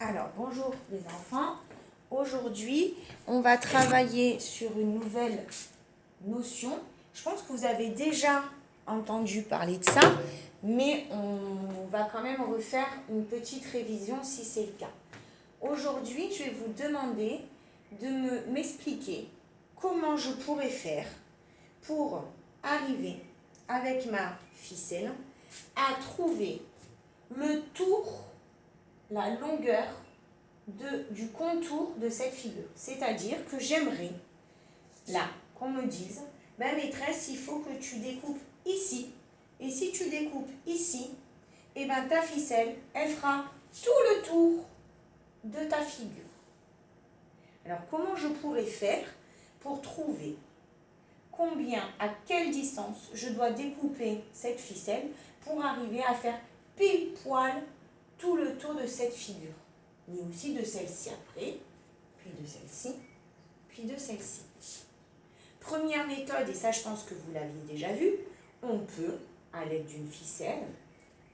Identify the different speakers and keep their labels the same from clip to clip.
Speaker 1: Alors, bonjour les enfants. Aujourd'hui, on va travailler sur une nouvelle notion. Je pense que vous avez déjà entendu parler de ça, mais on va quand même refaire une petite révision si c'est le cas. Aujourd'hui, je vais vous demander de m'expliquer comment je pourrais faire pour arriver avec ma ficelle à trouver le tour, la longueur du contour de cette figure. C'est-à-dire que j'aimerais, là, qu'on me dise, ben maîtresse, il faut que tu découpes ici. Et si tu découpes ici, et ben ta ficelle, elle fera tout le tour de ta figure. Alors, comment je pourrais faire pour trouver à quelle distance je dois découper cette ficelle pour arriver à faire pile poil tout le tour de cette figure, mais aussi de celle-ci après, puis de celle-ci, puis de celle-ci. Première méthode, et ça je pense que vous l'aviez déjà vu, on peut, à l'aide d'une ficelle,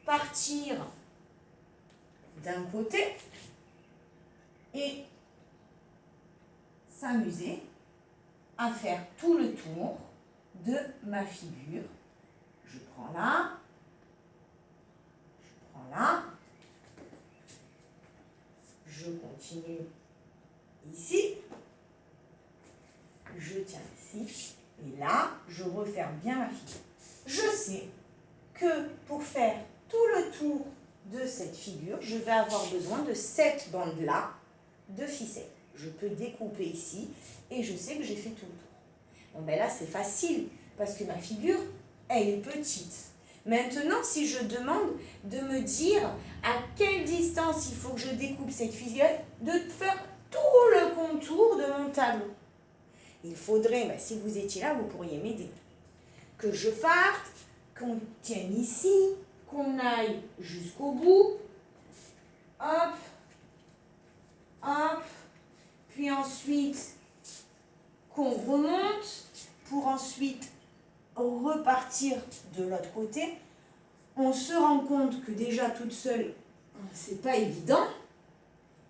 Speaker 1: partir d'un côté et s'amuser à faire tout le tour de ma figure. Je prends là, je continue ici, je tiens ici, et là, je referme bien ma figure. Je sais que pour faire tout le tour de cette figure, je vais avoir besoin de cette bande-là de ficelle. Je peux découper ici, et je sais que j'ai fait tout le tour. Bon, ben là, c'est facile, parce que ma figure, elle est petite. Maintenant, si je demande de me dire à quelle distance il faut que je découpe cette figure, de faire tout le contour de mon tableau. Il faudrait, ben, si vous étiez là, vous pourriez m'aider. Que je parte, qu'on tienne ici, qu'on aille jusqu'au bout. Hop, hop. Puis ensuite, qu'on remonte pour ensuite repartir de l'autre côté. On se rend compte que déjà toute seule, c'est pas évident,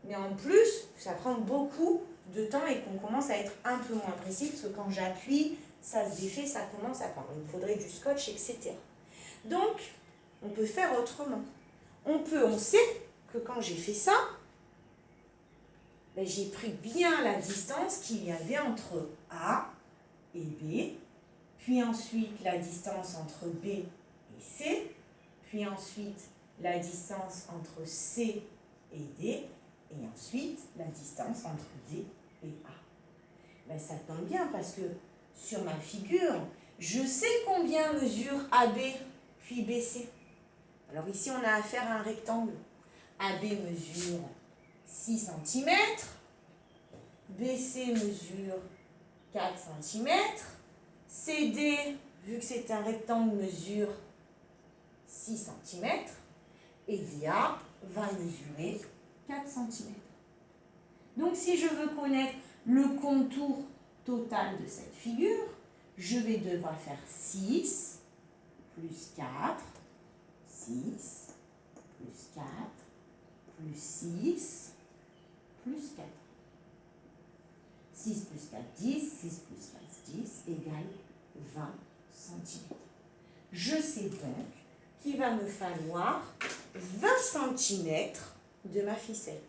Speaker 1: mais en plus, ça prend beaucoup de temps et qu'on commence à être un peu moins précis, parce que quand j'appuie, ça se défait, ça commence à prendre. Il me faudrait du scotch, etc. Donc, on peut faire autrement. On sait que quand j'ai fait ça, ben, j'ai pris bien la distance qu'il y avait entre A et B, puis ensuite la distance entre B et C, puis ensuite la distance entre C et D, et ensuite la distance entre D et A. Ben, ça tombe bien parce que sur ma figure, je sais combien mesure AB puis BC. Alors ici, on a affaire à un rectangle. AB mesure 6 cm, BC mesure 4 cm, CD, vu que c'est un rectangle, mesure 6 cm, et DA va mesurer 4 cm. Donc, si je veux connaître le contour total de cette figure, je vais devoir faire 6 plus 4, 6 plus 4, plus 6, plus 4. 6 plus 4, 10, 6 plus 4, 10, égale 20 cm. Je sais donc qu'il va me falloir 20 cm de ma ficelle.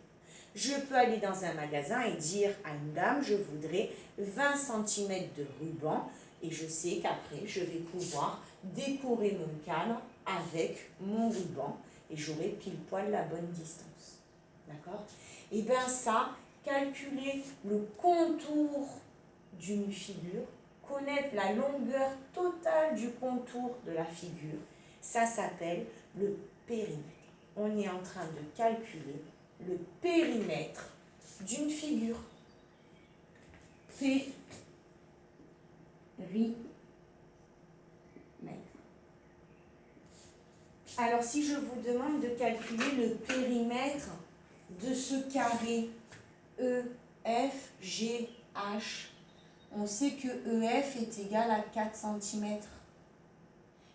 Speaker 1: Je peux aller dans un magasin et dire à une dame, je voudrais 20 cm de ruban, et je sais qu'après, je vais pouvoir décorer mon cadre avec mon ruban, et j'aurai pile poil la bonne distance. D'accord? Et bien ça, calculer le contour d'une figure, connaître la longueur totale du contour de la figure, ça s'appelle le périmètre. On est en train de calculer le périmètre d'une figure. Périmètre. Alors, si je vous demande de calculer le périmètre de ce carré EFGH, on sait que EF est égal à 4 cm.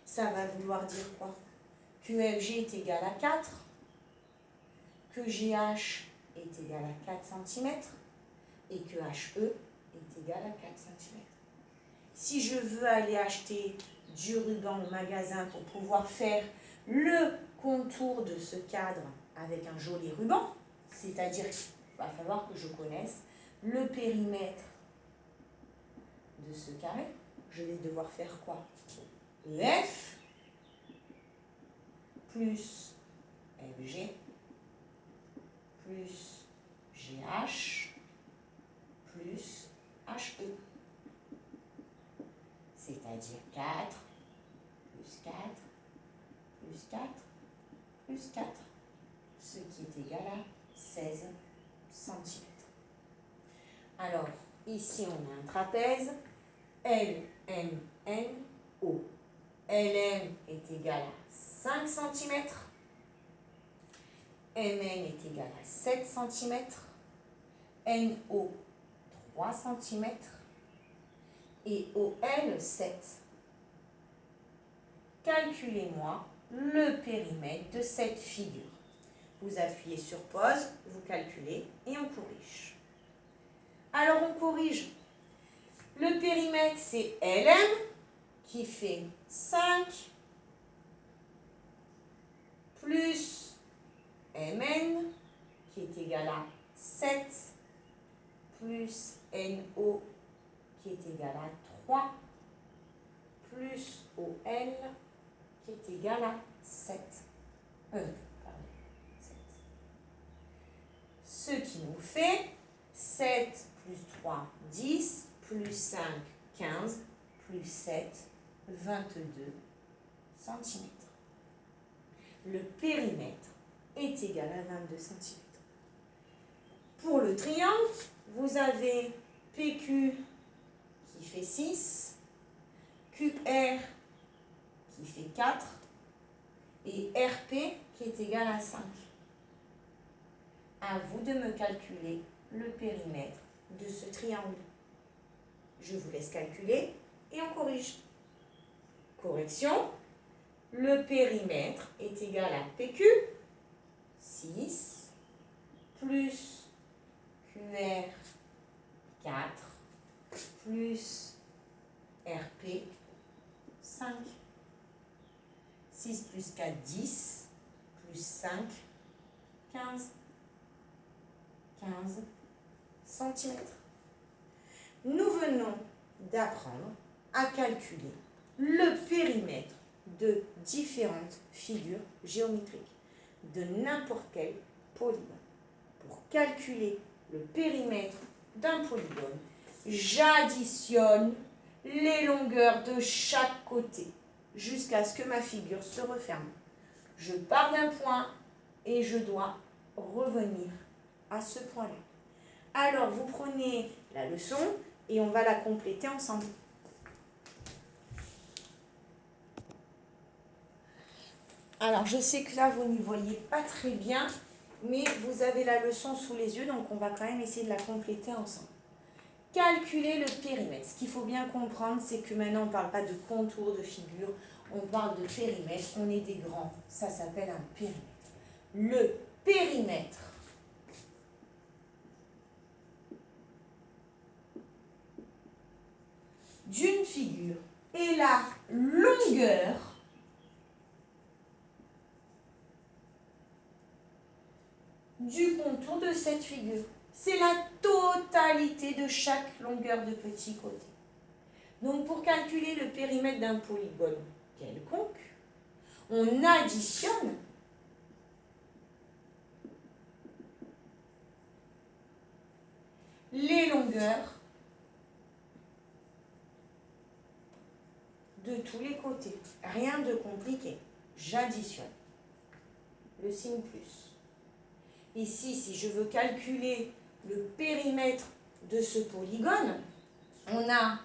Speaker 1: Ça va vouloir dire quoi? Que EFG est égal à 4, que GH est égal à 4 cm et que HE est égal à 4 cm. Si je veux aller acheter du ruban au magasin pour pouvoir faire le contour de ce cadre avec un joli ruban, c'est-à-dire qu'il va falloir que je connaisse le périmètre de ce carré, je vais devoir faire quoi? EF plus FG plus GH plus HE. C'est-à-dire 4 plus 4 plus 4 plus 4, ce qui est égal à 16 cm. Alors, ici, on a un trapèze, LMNO. LM est égal à 5 cm, MN est égal à 7 cm, NO 3 cm et OL 7. Calculez-moi le périmètre de cette figure. Vous appuyez sur pause, vous calculez et on corrige. Alors on corrige. Le périmètre c'est LM qui fait 5 plus MN qui est égal à 7 plus NO qui est égal à 3 plus OL qui est égal à 7. Ce qui nous fait 7 plus 3, 10, plus 5, 15, plus 7, 22 cm. Le périmètre est égal à 22 cm. Pour le triangle, vous avez PQ qui fait 6, QR qui fait 4 et RP qui est égal à 5. À vous de me calculer le périmètre de ce triangle. Je vous laisse calculer et on corrige. Correction, le périmètre est égal à PQ, 6, plus QR, 4, plus RP, 5. 6 plus 4, 10, plus 5, 15. 15 cm. Nous venons d'apprendre à calculer le périmètre de différentes figures géométriques, de n'importe quel polygone. Pour calculer le périmètre d'un polygone, j'additionne les longueurs de chaque côté jusqu'à ce que ma figure se referme. Je pars d'un point et je dois revenir à ce point-là. Alors, vous prenez la leçon et on va la compléter ensemble. Alors, je sais que là, vous n'y voyez pas très bien, mais vous avez la leçon sous les yeux, donc on va quand même essayer de la compléter ensemble. Calculer le périmètre. Ce qu'il faut bien comprendre, c'est que maintenant, on ne parle pas de contour, de figure, on parle de périmètre. On est des grands. Ça s'appelle un périmètre. Le périmètre d'une figure et la longueur du contour de cette figure. C'est la totalité de chaque longueur de petit côté. Donc, pour calculer le périmètre d'un polygone quelconque, on additionne les longueurs de tous les côtés. Rien de compliqué. J'additionne le signe plus. Ici, si je veux calculer le périmètre de ce polygone, on a...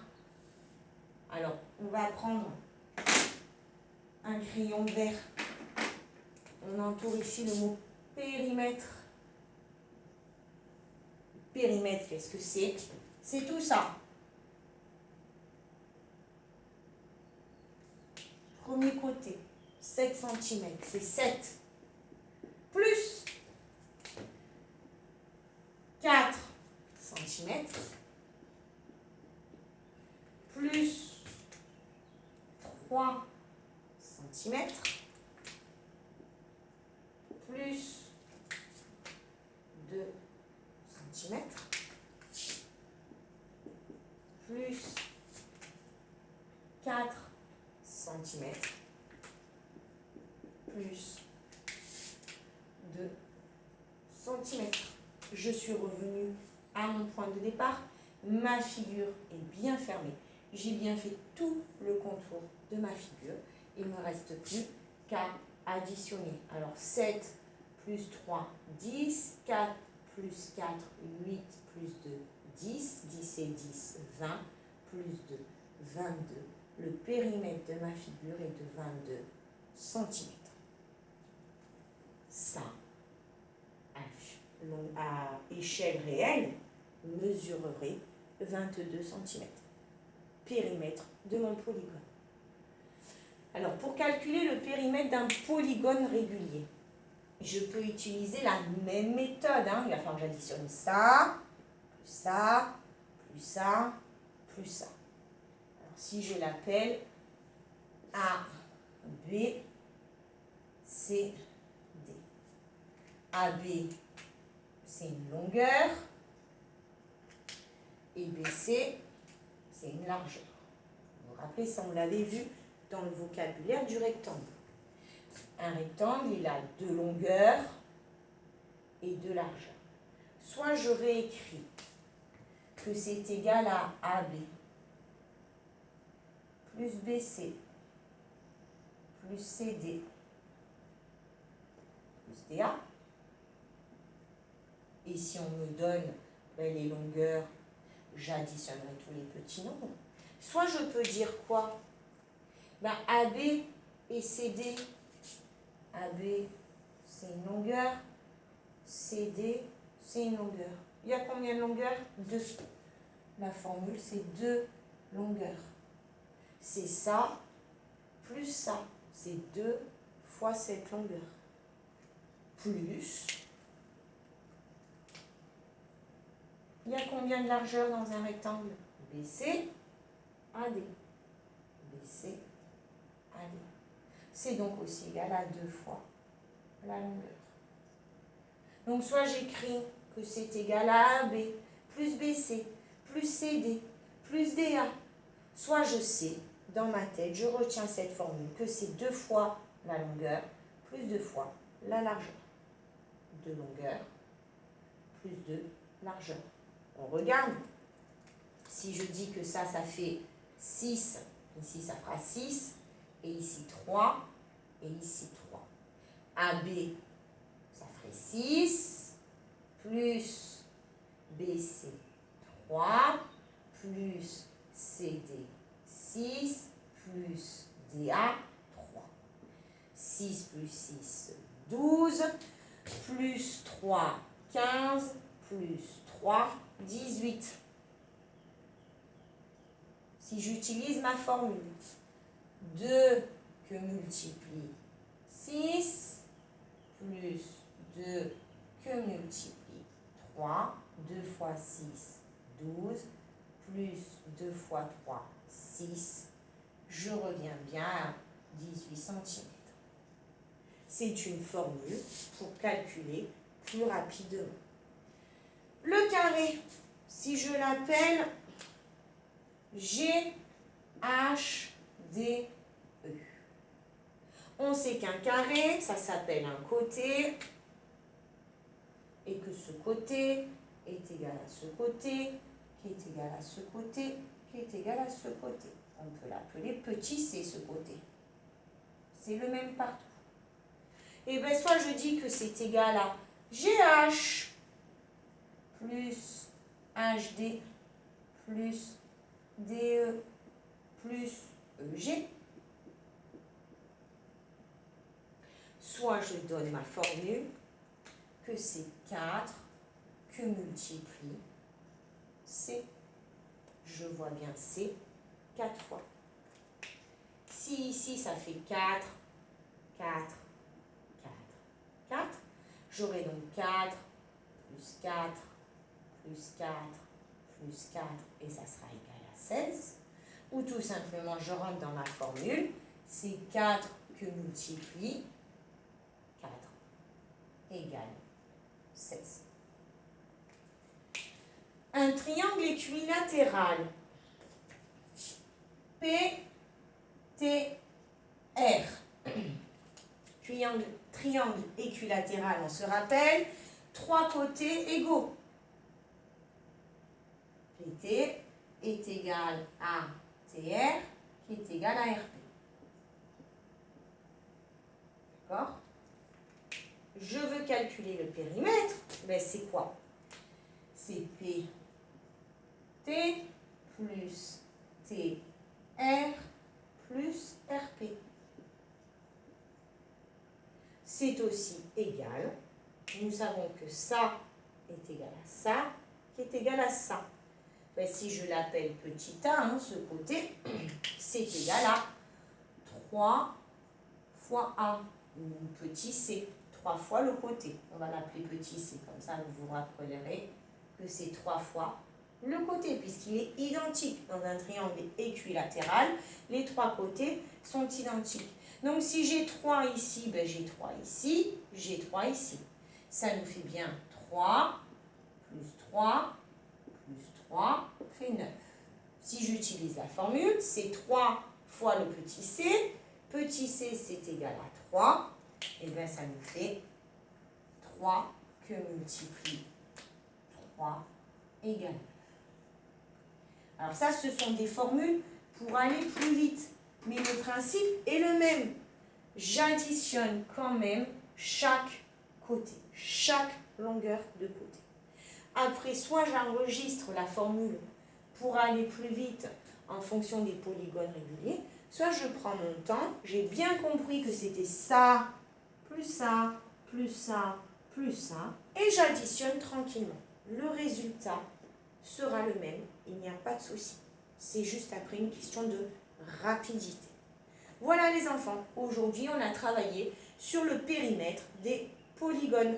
Speaker 1: Alors, on va prendre un crayon vert. On entoure ici le mot périmètre. Périmètre, qu'est-ce que c'est? C'est tout ça. Premier côté, 7 cm, c'est 7. Plus cm, plus 2 cm, plus 4 cm, plus 2 cm. Je suis revenue à mon point de départ. Ma figure est bien fermée. J'ai bien fait tout le contour de ma figure. Il ne me reste plus qu'à additionner. Alors 7 plus 3, 10, 4 plus 4, 8 plus 2, 10, 10 et 10, 20, plus 2, 22. Le périmètre de ma figure est de 22 cm. Ça, à échelle réelle, mesurerait 22 cm. Périmètre de mon polygone. Alors, pour calculer le périmètre d'un polygone régulier, je peux utiliser la même méthode. Il va falloir que j'additionne ça, plus ça, plus ça, plus ça. Alors, si je l'appelle A, B, C, D. AB, c'est une longueur. Et BC, c'est une largeur. Vous vous rappelez, ça on l'avait vu dans le vocabulaire du rectangle. Un rectangle, il a 2 longueurs et 2 largeurs. Soit je réécris que c'est égal à AB plus BC plus CD plus DA. Et si on me donne les longueurs, j'additionnerai tous les petits nombres. Soit je peux dire quoi? AB et CD. AB, c'est une longueur. CD, c'est une longueur. Il y a combien de longueurs? 2. La formule, c'est 2 longueurs. C'est ça plus ça. C'est 2 fois cette longueur. Plus. Il y a combien de largeur dans un rectangle? BC, AD. BC, AD. C'est donc aussi égal à 2 fois la longueur. Donc, soit j'écris que c'est égal à AB plus BC plus CD plus DA. Soit je sais, dans ma tête, je retiens cette formule, que c'est 2 fois la longueur plus 2 fois la largeur. 2 longueurs plus 2 largeur. On regarde. Si je dis que ça fait 6, ici ça fera 6, et ici 3, et ici 3. AB, ça ferait 6, plus BC 3, plus CD 6, plus DA 3. 6 plus 6, 12, plus 3, 15, plus 3, 18. Si j'utilise ma formule, 2 que multiplie 6, plus 2 que multiplie 3, 2 fois 6, 12, plus 2 fois 3, 6, je reviens bien à 18 cm. C'est une formule pour calculer plus rapidement. Le carré, si je l'appelle G, H, D, E. On sait qu'un carré, ça s'appelle un côté, et que ce côté est égal à ce côté, qui est égal à ce côté, qui est égal à ce côté. On peut l'appeler petit c, ce côté. C'est le même partout. Et bien, soit je dis que c'est égal à GH plus HD plus DE plus EG. Soit je donne ma formule que c'est 4 que multiplie C. Je vois bien C 4 fois. Si ici ça fait 4, 4, 4, 4, j'aurai donc 4 plus 4 plus 4 plus 4 et ça sera égal à 16. Ou tout simplement je rentre dans ma formule, c'est 4 que multiplie 4 égale 16. Un triangle équilatéral PTR. Triangle équilatéral, on se rappelle, 3 côtés égaux. PT est égal à TR qui est égal à RP. D'accord? Je veux calculer le périmètre. Ben, c'est quoi? C'est PT plus TR plus RP. C'est aussi égal. Nous savons que ça est égal à ça, qui est égal à ça. Ben, si je l'appelle petit a, hein, ce côté, c'est égal à 3 fois a, ou petit c, 3 fois le côté. On va l'appeler petit c, comme ça vous vous rappellerez que c'est 3 fois le côté, puisqu'il est identique. Dans un triangle équilatéral, les 3 côtés sont identiques. Donc si j'ai 3 ici, ben j'ai 3 ici, j'ai 3 ici. Ça nous fait bien 3 plus 3 plus 3 fait 9. Si j'utilise la formule, c'est 3 fois le petit c. Petit c, c'est égal à 3. Et bien ça nous fait 3 que multiplie 3 égale 9. Alors ça, ce sont des formules pour aller plus vite. Mais le principe est le même. J'additionne quand même chaque côté, chaque longueur de côté. Après, soit j'enregistre la formule pour aller plus vite en fonction des polygones réguliers, soit je prends mon temps, j'ai bien compris que c'était ça, plus ça, plus ça, plus ça, et j'additionne tranquillement. Le résultat sera le même, il n'y a pas de souci. C'est juste après une question de rapidité. Voilà les enfants, aujourd'hui on a travaillé sur le périmètre des polygones